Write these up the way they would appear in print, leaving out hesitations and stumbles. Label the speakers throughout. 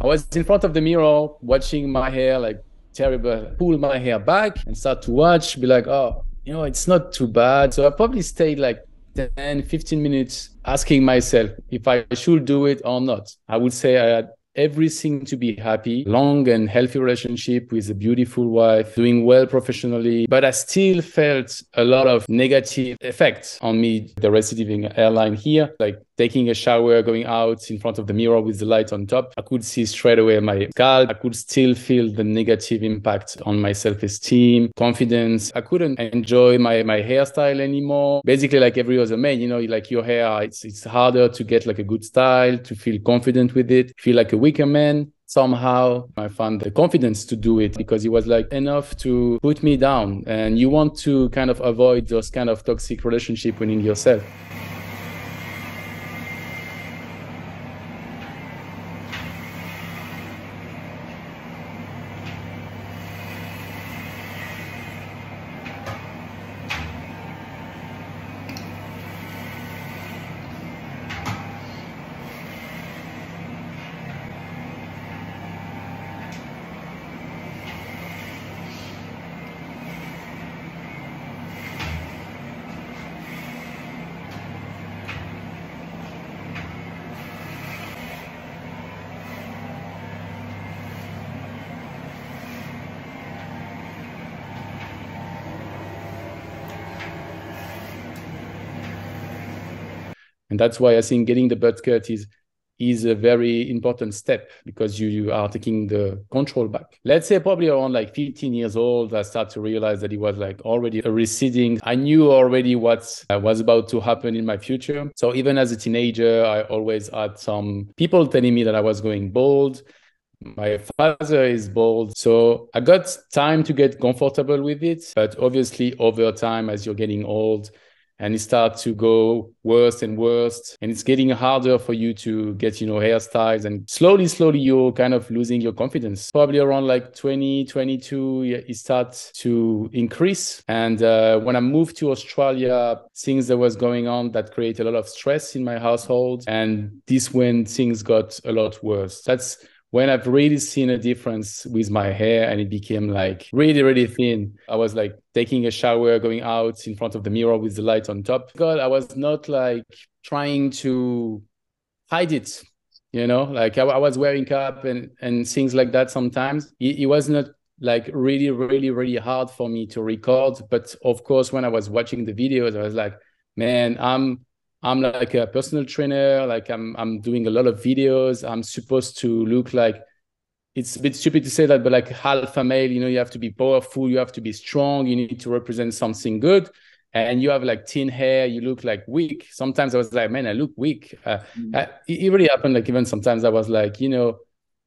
Speaker 1: I was in front of the mirror watching my hair like terrible, pull my hair back and start to watch, be like, oh, it's not too bad. So I probably stayed like 10, 15 minutes asking myself if I should do it or not. I would say I had everything to be happy, long and healthy relationship with a beautiful wife, doing well professionally, but I still felt a lot of negative effects on me. The receding hairline here, like taking a shower, going out in front of the mirror with the light on top, I could see straight away my scalp. I could still feel the negative impact on my self-esteem, confidence. I couldn't enjoy my hairstyle anymore. Basically, like every other man, like your hair, it's harder to get like a good style, to feel confident with it, feel like a weaker man. Somehow I found the confidence to do it because it was like enough to put me down. And you want to kind of avoid those kind of toxic relationship within yourself. And that's why I think getting the butt cut is a very important step because you are taking the control back. Let's say probably around like 15 years old, I start to realize that it was like already a receding. I knew already what was about to happen in my future. So even as a teenager, I always had some people telling me that I was going bald. My father is bald, so I got time to get comfortable with it. But obviously over time, as you're getting old, and it starts to go worse and worse. And it's getting harder for you to get, hairstyles. And slowly, you're kind of losing your confidence. Probably around like 20, 22, it starts to increase. And when I moved to Australia, things that was going on that created a lot of stress in my household. And this when things got a lot worse. That's when I've really seen a difference with my hair and it became like really, really thin. I was like taking a shower, going out in front of the mirror with the light on top. God, I was not like trying to hide it, like I was wearing cap and things like that sometimes. It was not like really, really, really hard for me to record. But of course, when I was watching the videos, I was like, man, I'm like a personal trainer, like I'm doing a lot of videos. I'm supposed to look like, it's a bit stupid to say that, but like alpha male, you have to be powerful, you have to be strong, you need to represent something good. And you have like thin hair, you look like weak. Sometimes I was like, man, I look weak. It really happened. Like even sometimes I was like,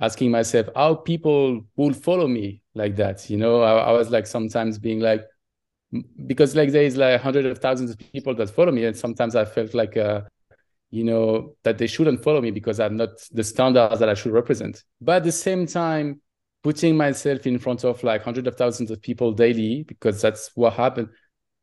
Speaker 1: asking myself how people would follow me like that. I was like sometimes being like, because like there is like hundreds of thousands of people that follow me, and sometimes I felt like that they shouldn't follow me because I'm not the standards that I should represent. But at the same time, putting myself in front of like hundreds of thousands of people daily, because that's what happened,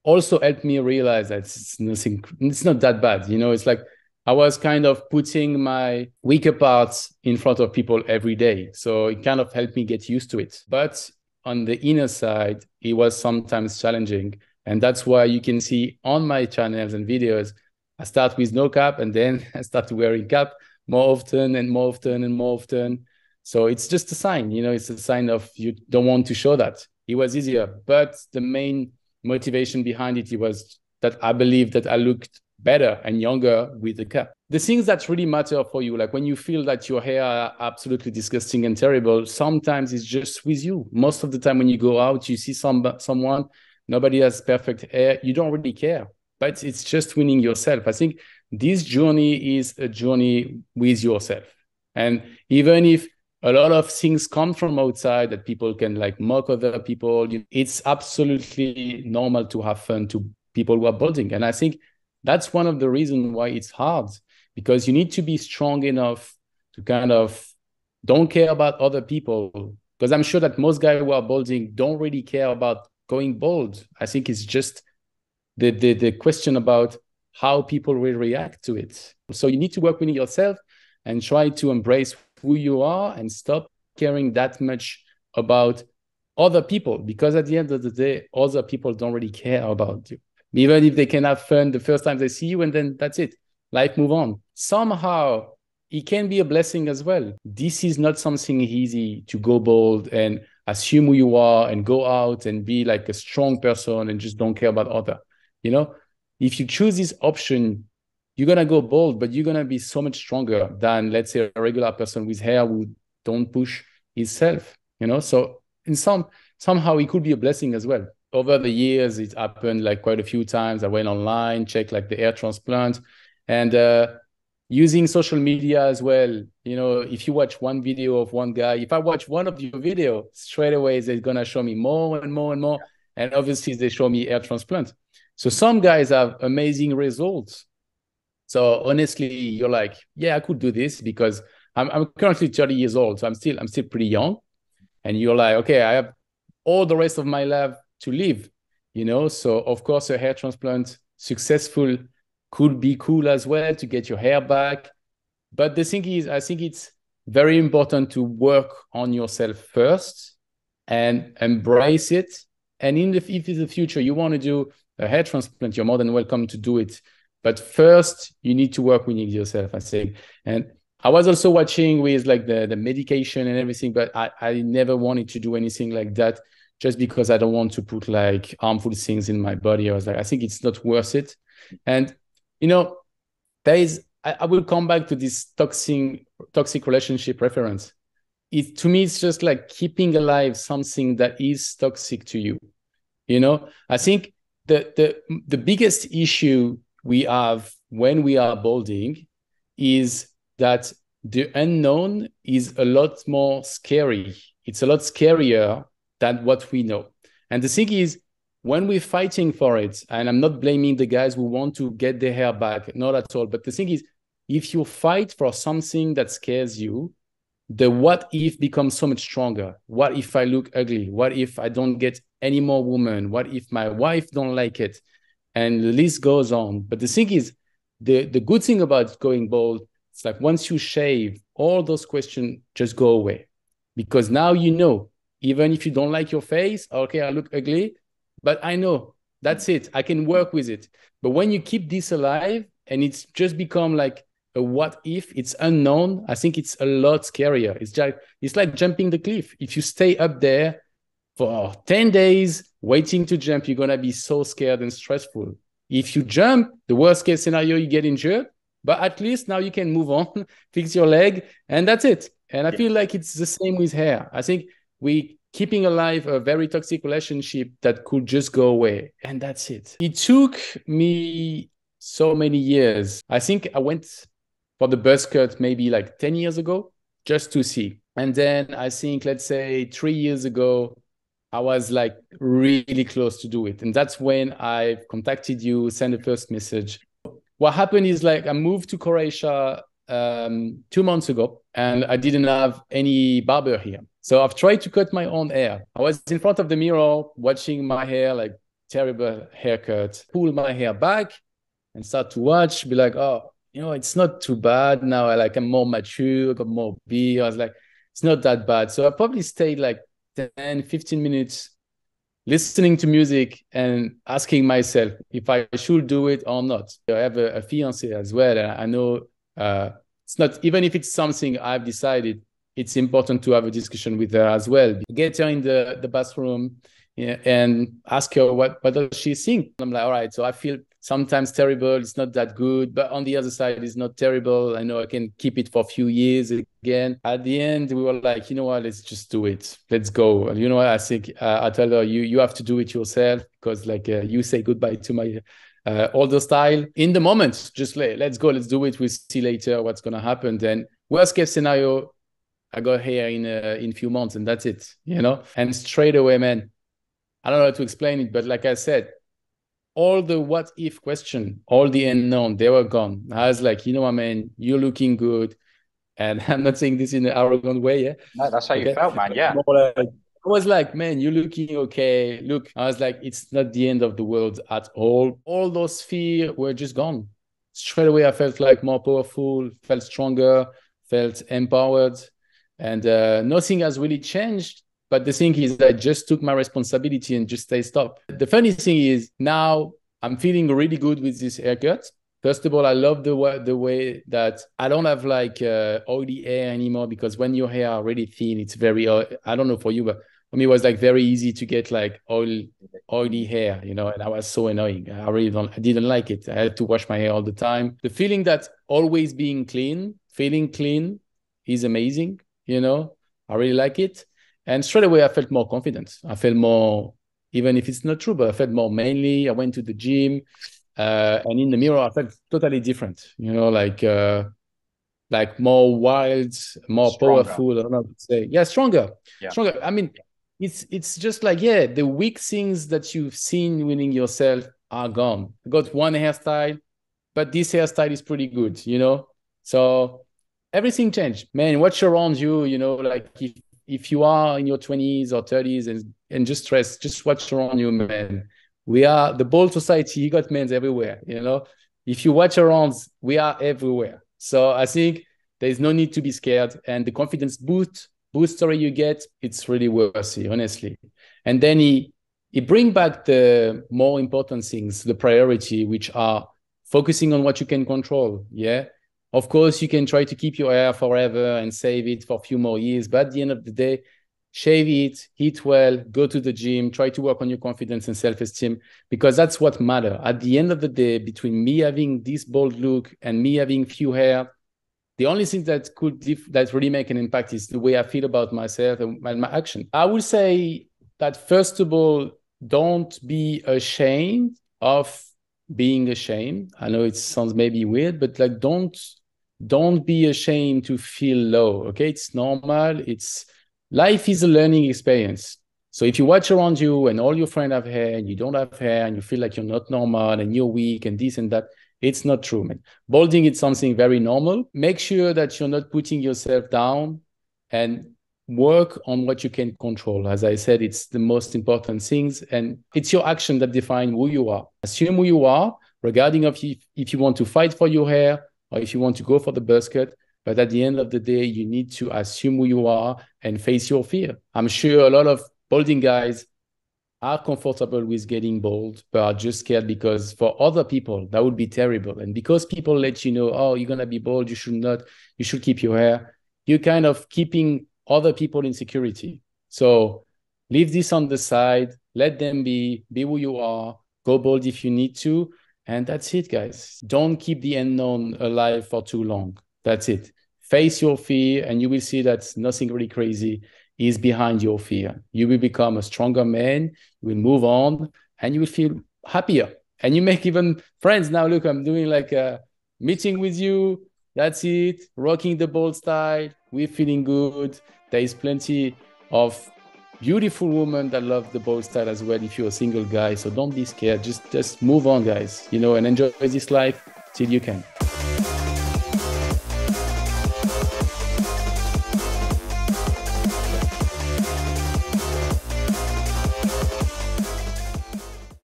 Speaker 1: also helped me realize that it's not that bad. It's like I was kind of putting my weaker parts in front of people every day. So it kind of helped me get used to it. But on the inner side, it was sometimes challenging. And that's why you can see on my channels and videos, I start with no cap and then I start wearing cap more often and more often and more often. So it's just a sign, it's a sign of you don't want to show that. It was easier. But the main motivation behind it was that I believe that I looked better and younger with the cap. The things that really matter for you, like when you feel that your hair are absolutely disgusting and terrible, sometimes it's just with you. Most of the time when you go out, you see someone, nobody has perfect hair, you don't really care. But it's just winning yourself. I think this journey is a journey with yourself. And even if a lot of things come from outside that people can like mock other people, it's absolutely normal to have fun to people who are balding. And I think that's one of the reasons why it's hard, because you need to be strong enough to kind of don't care about other people. Because I'm sure that most guys who are balding don't really care about going bald. I think it's just the question about how people will react to it. So you need to work within yourself and try to embrace who you are and stop caring that much about other people, because at the end of the day, other people don't really care about you. Even if they can have fun the first time they see you, and then that's it. Life move on. Somehow, it can be a blessing as well. This is not something easy to go bold and assume who you are and go out and be like a strong person and just don't care about other. You know, if you choose this option, you're going to go bold, but you're going to be so much stronger than, let's say, a regular person with hair who don't push himself, you know? So in somehow it could be a blessing as well. Over the years, it happened like quite a few times. I went online, checked like the hair transplant, and using social media as well. You know, if you watch one video of one guy, if I watch one of your video, straight away they're going to show me more and more and more. And obviously they show me hair transplant. So some guys have amazing results. So honestly, you're like, yeah, I could do this because I'm currently 30 years old. So I'm still pretty young. And you're like, okay, I have all the rest of my life to live, you know? So of course a hair transplant successful could be cool as well to get your hair back. But the thing is, I think it's very important to work on yourself first and embrace it. And if in the future you want to do a hair transplant, you're more than welcome to do it. But first, you need to work with yourself, I think. And I was also watching with like the medication and everything, but I never wanted to do anything like that just because I don't want to put like harmful things in my body. I was like, I think it's not worth it. And, you know, I will come back to this toxic relationship reference. To me, it's just like keeping alive something that is toxic to you. You know, I think the biggest issue we have when we are balding is that the unknown is a lot more scary. It's a lot scarier than what we know. And the thing is, when we're fighting for it, and I'm not blaming the guys who want to get their hair back, not at all. But the thing is, if you fight for something that scares you, the what if becomes so much stronger. What if I look ugly? What if I don't get any more women? What if my wife don't like it? And the list goes on. But the thing is, the good thing about going bald, it's like once you shave, all those questions just go away. Because now you know, even if you don't like your face, okay, I look ugly, but I know that's it. I can work with it. But when you keep this alive and it's just become like a what if, it's unknown, I think it's a lot scarier. It's like jumping the cliff. If you stay up there for 10 days waiting to jump, you're going to be so scared and stressful. If you jump, the worst case scenario, you get injured, but at least now you can move on, fix your leg, and that's it. And I feel like it's the same with hair. I think we keeping alive a very toxic relationship that could just go away, and that's it. It took me so many years. I think I went for the buzz cut maybe like 10 years ago just to see. And then I think, let's say 3 years ago, I was like really close to do it. And that's when I contacted you, sent the first message. What happened is like I moved to Croatia 2 months ago and I didn't have any barber here. So I've tried to cut my own hair. I was in front of the mirror watching my hair, like terrible haircut, pull my hair back and start to watch, be like, oh, you know, it's not too bad now. I'm more mature, got more beard. I was like, it's not that bad. So I probably stayed like 10, 15 minutes listening to music and asking myself if I should do it or not. I have a fiance as well. And I know it's not, even if it's something I've decided, it's important to have a discussion with her as well. Get her in the bathroom, yeah, and ask her what does she think. I'm like, all right, so I feel sometimes terrible. It's not that good, but on the other side, it's not terrible. I know I can keep it for a few years again. At the end, we were like, you know what, let's just do it. Let's go. And you know what, I think I tell her, you have to do it yourself because like you say goodbye to my older style. In the moment, just let's go, let's do it. We'll see later what's going to happen. Then worst case scenario, I got hair in a few months and that's it, you know? And straight away, man, I don't know how to explain it, but like I said, all the what if question, all the unknown, they were gone. I was like, you know what, man, you're looking good. And I'm not saying this in an arrogant way, yeah?
Speaker 2: No, that's how you felt, man, yeah.
Speaker 1: I was like, man, you're looking okay. Look, I was like, it's not the end of the world at all. All those fears were just gone. Straight away, I felt like more powerful, felt stronger, felt empowered. And nothing has really changed. But the thing is, I just took my responsibility and just stay stop. The funny thing is now I'm feeling really good with this haircut. First of all, I love the way that I don't have like oily hair anymore, because when your hair are really thin, it's very, I don't know for you, but for me, it was like very easy to get like oily hair, you know, and I was so annoying. I didn't like it. I had to wash my hair all the time. The feeling that always being clean, feeling clean is amazing, you know, I really like it. And straight away, I felt more confident. I felt more, even if it's not true, but I felt more manly. I went to the gym. And in the mirror, I felt totally different, you know, like more wild, more
Speaker 2: Stronger.
Speaker 1: powerful. I don't know what to say. Yeah, stronger,
Speaker 2: Yeah.
Speaker 1: stronger. I mean, it's just like, yeah, the weak things that you've seen within yourself are gone. I got one hairstyle, but this hairstyle is pretty good, you know? So everything changed. Man, watch around you, you know, like if you are in your 20s or 30s and just stress, just watch around you, man. We are the bold society, you got men everywhere, you know? If you watch around, we are everywhere. So I think there's no need to be scared. And the confidence booster you get, it's really worth it, honestly. And then he bring back the more important things, the priority, which are focusing on what you can control. Yeah. Of course, you can try to keep your hair forever and save it for a few more years. But at the end of the day, shave it, eat well, go to the gym, try to work on your confidence and self-esteem, because that's what matters. At the end of the day, between me having this bold look and me having few hair, the only thing that that really make an impact is the way I feel about myself and my action. I would say that first of all, don't be ashamed of being ashamed. I know it sounds maybe weird, but like don't be ashamed to feel low. Okay, it's normal. Life is a learning experience. So if you watch around you and all your friends have hair and you don't have hair and you feel like you're not normal and you're weak and this and that, it's not true, man. Balding is something very normal. Make sure that you're not putting yourself down and work on what you can control. As I said, it's the most important things, and it's your action that define who you are. Assume who you are regarding if you want to fight for your hair or if you want to go for the buzz cut. But at the end of the day, you need to assume who you are and face your fear. I'm sure a lot of balding guys are comfortable with getting bald, but are just scared because for other people, that would be terrible. And because people let you know, oh, you're going to be bald, you should not, you should keep your hair, you're kind of keeping other people in security. So leave this on the side, let them be who you are, go bald if you need to. And that's it, guys. Don't keep the unknown alive for too long. That's it. Face your fear, and you will see that nothing really crazy is behind your fear. You will become a stronger man, you will move on, and you will feel happier. And you make even friends. Now, look, I'm doing like a meeting with you. That's it. Rocking the bold style. We're feeling good. There is plenty of beautiful women that love the bold style as well if you're a single guy. So don't be scared. Just move on, guys, you know, and enjoy this life till you can.